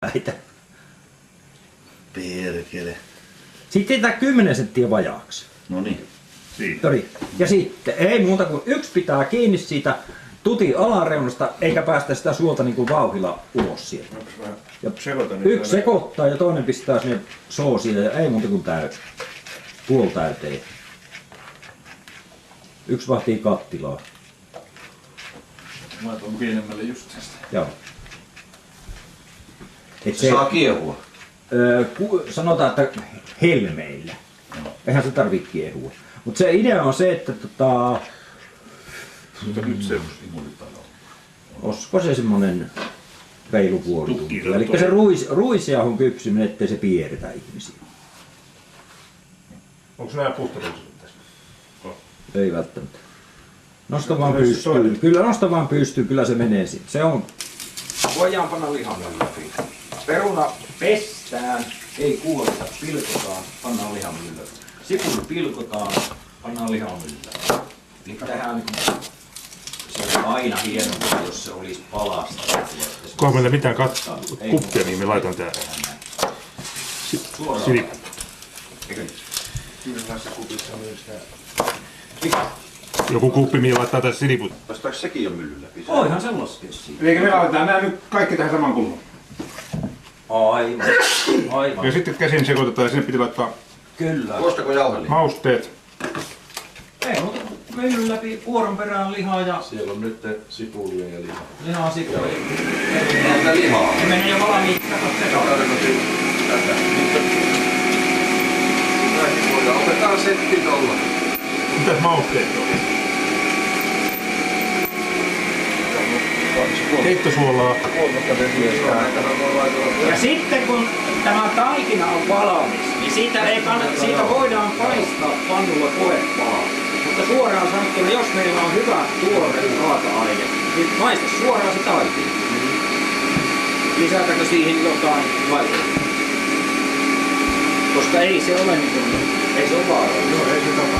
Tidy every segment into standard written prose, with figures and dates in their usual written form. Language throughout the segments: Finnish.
Väitä. Perkele. Sitten jätetään 10 senttiä vajaaksi. Noniin. Ja sitten ei muuta kuin yksi pitää kiinni siitä tutin alareunasta eikä päästä sitä suolta niin kuin vauhdilla ulos sieltä. Ja yksi sekoittaa ja toinen pistää sinne soosia ja ei muuta kuin täysin. Puoli täyteen. Yksi vahtii kattilaa. Mä tuon pienemmälle just tästä. Joo. Se saa kiehua. Sanotaan, että helmeillä. Eihän se tarvitse kiehua. Mutta se idea on se, että Mutta nyt se imulitalo. olisiko se semmonen reilu puoli tuntia. Eli se ruisjauhon kypsyminen, ettei se pierretä ihmisiä. Onko nää puhtaruiset tässä? Ei välttämättä. Nosta vaan pystyy. Kyllä nosta vaan pystyy, kyllä se menee siitä. Se on. Voidaan panna lihan läpi. Peruna pestään, ei kuorita, pilkotaan, pannaan lihan myllyyn. Sipuli pilkotaan, pannaan lihan myllyyn. Eli tehdään niin se on aina hienompaa, jos se olisi palasta. Kohan meillä mitään kuppia, niin me laitan tää silippu. Kyllä näissä kupissa on myös Mikä? Joku kuppi, mihin laittaa tässä siliput. Vastaako sekin jo myllyn läpi? Voihan se laskea siitä. Eikä me laitetaan nää nyt kaikki tähän samaan kulmaan. Aivan. Ja sitten käsin sekoitetaan ja sinne piti laittaa Kyllä. Koostako jauhelihaa? mausteet. Ei muuta kuin myllyn läpi vuoron perään lihaa ja Siellä on nyt sipulia ja lihaa. lihaa sipulia. Tätä lihaa. Ne menee jo valmiiksi, kato Tätä. Otetaan setti tolla. Mitäs mausteet on? Keittosuolaa. Ja sitten kun tämä taikina on valmis, niin siitä voidaan paistaa pannulla koepalaa. Mutta suoraan sanottuna, jos meillä on hyvä tuore raaka-aine, niin maista suoraan se taikina. Lisätäänkö siihen jotain laitetta? Koska ei se ole niin kuin, ei se ole vaarallista. Joo, ei se tapa.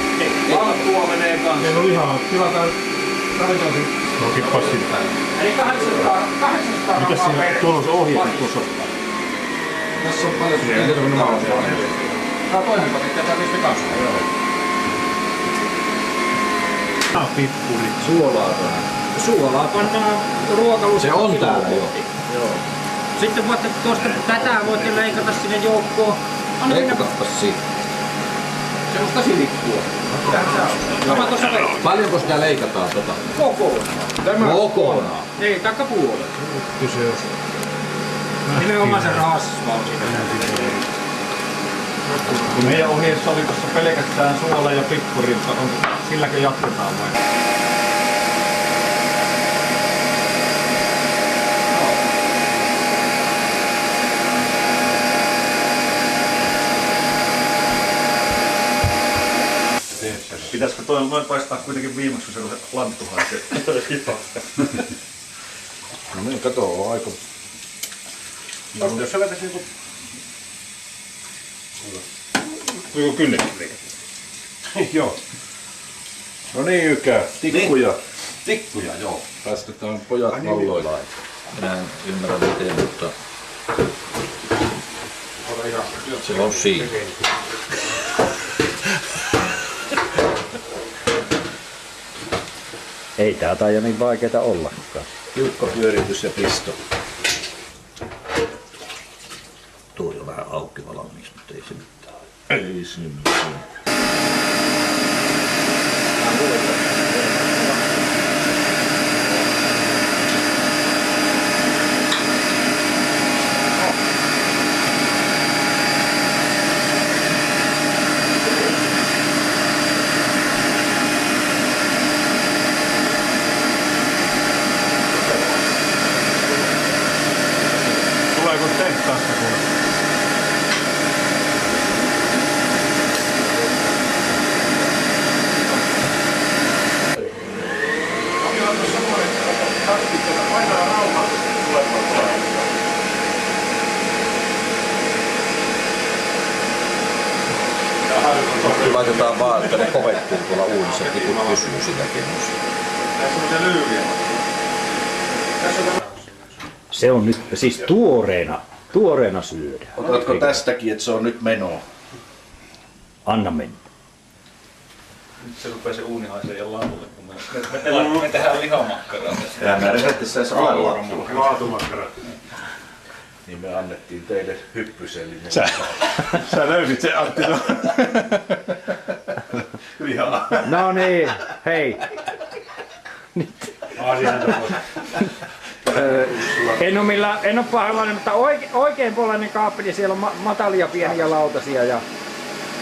Valkua menee kanssa. Meillä on lihaa. Tilataan ravintolasi. No kippas sinne. Eli 800 Mitäs siinä? Tuolla on se ohje. Tuossa. Tässä on paljon Ei se on mausteet. Tää on toinen paketti, tää mistä kanssa. Pippuri. suolaa tähän. Suolaa pannaan ruokalusikkaan. Se on täällä jo. Joo. Sitten voitte tuosta tätä voitte leikata sinne joukkoon. Leikkaappas siitä. Semmoista silippua. Sama tuossa vei. Paljonko sitä leikataan tota? Kokonaan. Kokonaan. Ei, taikka puolet. Kyse on. Nimenomaan se rasva on siinä. Meidän ohjeessa oli tuossa pelkästään suola ja pippuri, mutta silläkö jatketaan vai? Pitäisikö toi noin paistaa kuitenkin viimeksi, kun se lanttu haisee? No niin, kato, on aika. No, jos sä vetäis niinku kynneksen. Joo. No niin, Ykä. Tikkuja. Tikkuja, joo. Päästetään pojat valloillaan. Minä en ymmärrä miten, mutta se on siinä. Ei tää taida niin vaikeeta ollakaan. Tiukka pyöritys ja pisto. Tuo jo vähän auki valmiiksi, mutta ei se mitään. Ei se mitään. Tuleeko tehtaasta kuule? Nyt laitetaan vaan, että ne kovettuu tuolla uunissa, että tikut pysyy sitä kennossa. Tässä on se lyyviä. Se on nyt siis tuoreena Tuoreena syödään. Otatko tästäkin, että se on nyt menoa? Anna mennä. Nyt se rupeaa se uuni haisee ja laulle, kun me tehdään lihamakkaraa tässä. Ja mä reseptissä edes ole lattua. Laatumakkara. Niin me annettiin teille hyppysellinen. Sä löysit sen Antti. Lihaa. No niin, hei. En ole pahoillani, mutta oikein puolainen kaappeli, siellä on matalia pieniä lautasia ja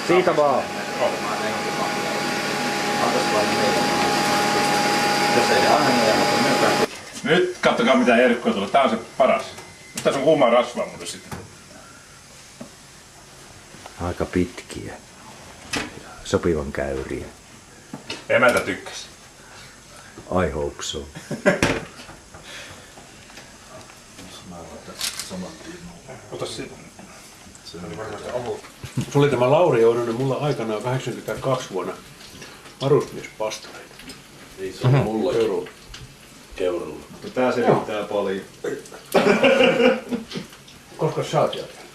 siitä vaan. Nyt katsokaa mitä herkkua tulee. Tää on se paras. Nyt tässä on kuumaa rasvaa mulle sitten. Aika pitkiä. Sopivan käyriä. Emäntä tykkäsi. I hope so. Ota se. Se oli tämä Lauri Oinonen mulla aikanaan 82 vuonna varusmiespastori. Niin se on mulla keurulla. Tää selittää paljon. Koska sä oot jälkeen?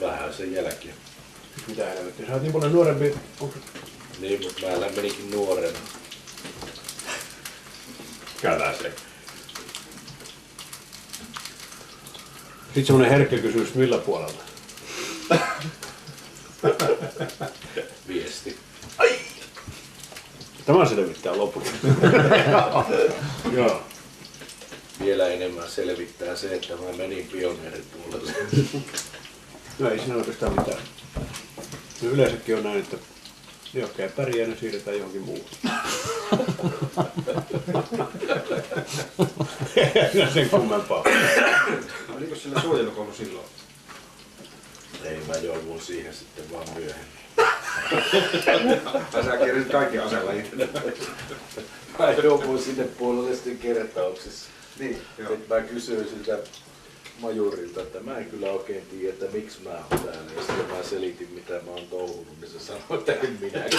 Vähän sen jälkeen. Mitä helvettiä? Sä oot niin paljon nuorempi. Niin, mutta mä menikin nuorena. Käydään se. Sitten semmonen herkkä kysymys, millä puolella? Viesti. Tämä selvittää lopuksi. Joo. Vielä enemmän selvittää se, että mä menin pioneeripuolelle. No ei siinä oikeastaan mitään. No yleensäkin on näin, että ne jotka ei pärjää, ne siirretään johonkin muuhun. Ei sen kummempaa. Oliko sillä suojelukoulu silloin? Ei, mä jouduin siihen sitten vaan myöhemmin. Tai sä kirjasit kaikki aselajit. Mä jouduin sinne puolelle sitten kertauksessa. Niin, joo. Sitten mä kysyin siltä majurilta, että mä en kyllä oikein tiedä, että miksi mä oon täällä. Ja sitten mä selitin mitä mä oon touhunut, niin se sanoi, että en minäkään.